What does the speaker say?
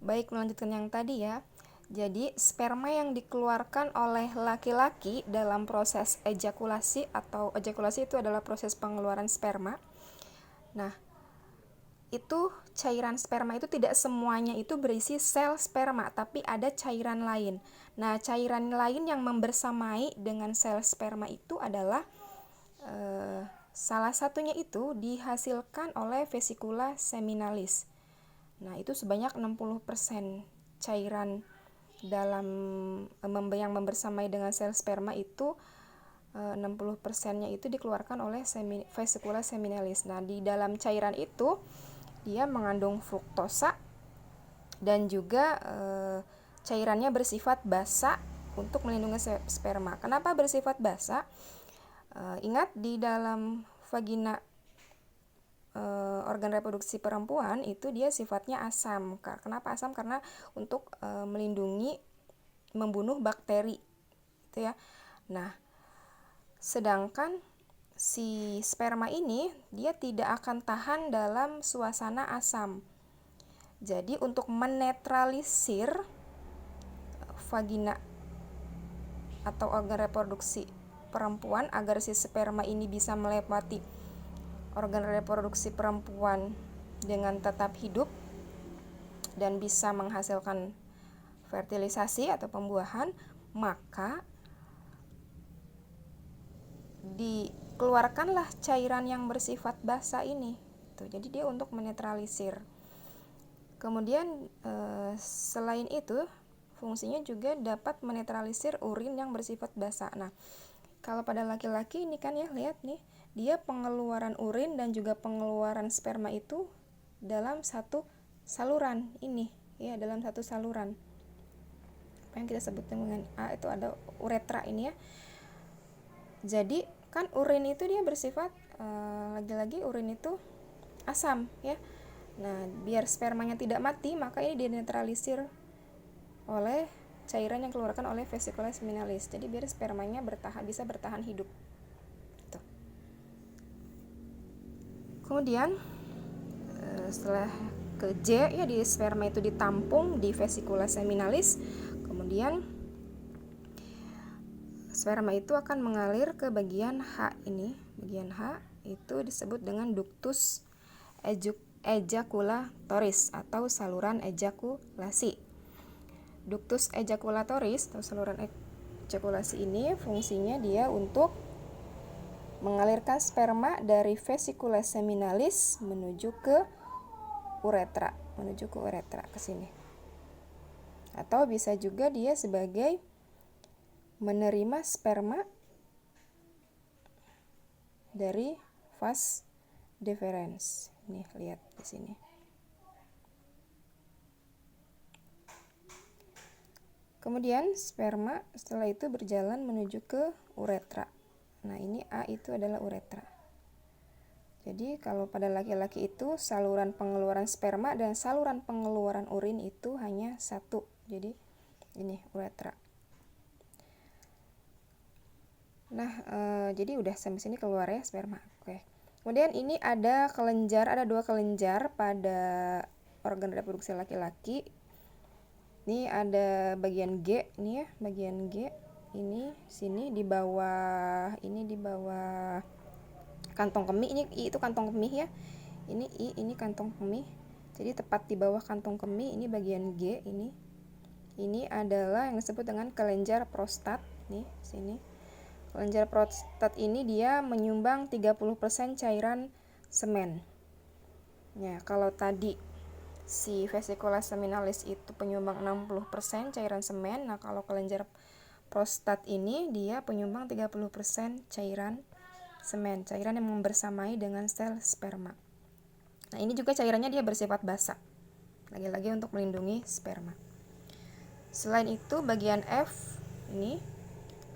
Baik, melanjutkan yang tadi ya. Jadi, sperma yang dikeluarkan oleh laki-laki dalam proses ejakulasi, atau ejakulasi itu adalah proses pengeluaran sperma. Nah, itu cairan sperma itu tidak semuanya itu berisi sel sperma, tapi ada cairan lain. Nah, cairan lain yang membersamai dengan sel sperma itu adalah salah satunya itu dihasilkan oleh vesikula seminalis. Nah, itu sebanyak 60% cairan dalam yang membersamai dengan sel sperma itu 60%-nya itu dikeluarkan oleh vesikula seminalis. Nah, di dalam cairan itu dia mengandung fruktosa dan juga cairannya bersifat basa untuk melindungi sperma. Kenapa bersifat basa? Ingat di dalam vagina organ reproduksi perempuan itu dia sifatnya asam. Kenapa asam? Karena untuk melindungi, membunuh bakteri, gitu ya. Nah, sedangkan si sperma ini dia tidak akan tahan dalam suasana asam. Jadi untuk menetralisir vagina atau organ reproduksi perempuan agar si sperma ini bisa melewati organ reproduksi perempuan dengan tetap hidup dan bisa menghasilkan fertilisasi atau pembuahan, maka dikeluarkanlah cairan yang bersifat basa ini. Jadi dia untuk menetralisir. Kemudian selain itu fungsinya juga dapat menetralisir urin yang bersifat basa. Nah, kalau pada laki-laki ini kan ya, lihat nih, dia pengeluaran urin dan juga pengeluaran sperma itu dalam satu saluran ini, ya, dalam satu saluran. Apa yang kita sebut dengan itu ada uretra ini ya. Jadi kan urin itu dia bersifat lagi-lagi urin itu asam ya. Nah, biar spermanya tidak mati, maka ini dinetralisir oleh cairan yang dikeluarkan oleh vesikula seminalis. Jadi biar spermanya bisa bertahan hidup. Tuh. Kemudian setelah ke J ya, di sperma itu ditampung di vesikula seminalis. Kemudian sperma itu akan mengalir ke bagian H ini. Bagian H itu disebut dengan ductus ejaculatoris atau saluran ejakulasi. Ductus ejaculatoris atau saluran ejakulasi ini fungsinya dia untuk mengalirkan sperma dari vesikula seminalis menuju ke uretra, ke sini. Atau bisa juga dia sebagai menerima sperma dari vas deferens. Nih, lihat di sini. Kemudian sperma setelah itu berjalan menuju ke uretra. Nah, ini A itu adalah uretra. Jadi kalau pada laki-laki itu saluran pengeluaran sperma dan saluran pengeluaran urin itu hanya satu. Jadi ini uretra. Nah, jadi udah sampai sini keluar ya sperma. Oke. Kemudian ini ada kelenjar, ada dua kelenjar pada organ reproduksi laki-laki. Ini ada bagian G nih ya, bagian G ini sini di bawah kantong kemih. Ini I itu kantong kemih ya. Ini I, ini kantong kemih. Jadi tepat di bawah kantong kemih ini bagian G ini. Ini adalah yang disebut dengan kelenjar prostat nih, sini. Kelenjar prostat ini dia menyumbang 30% cairan semen. Ya, kalau tadi si vesikula seminalis itu penyumbang 60% cairan semen, nah kalau kelenjar prostat ini dia penyumbang 30% cairan semen, cairan yang membersamai dengan sel sperma. Nah, ini juga cairannya dia bersifat basa. Lagi-lagi untuk melindungi sperma. Selain itu bagian F ini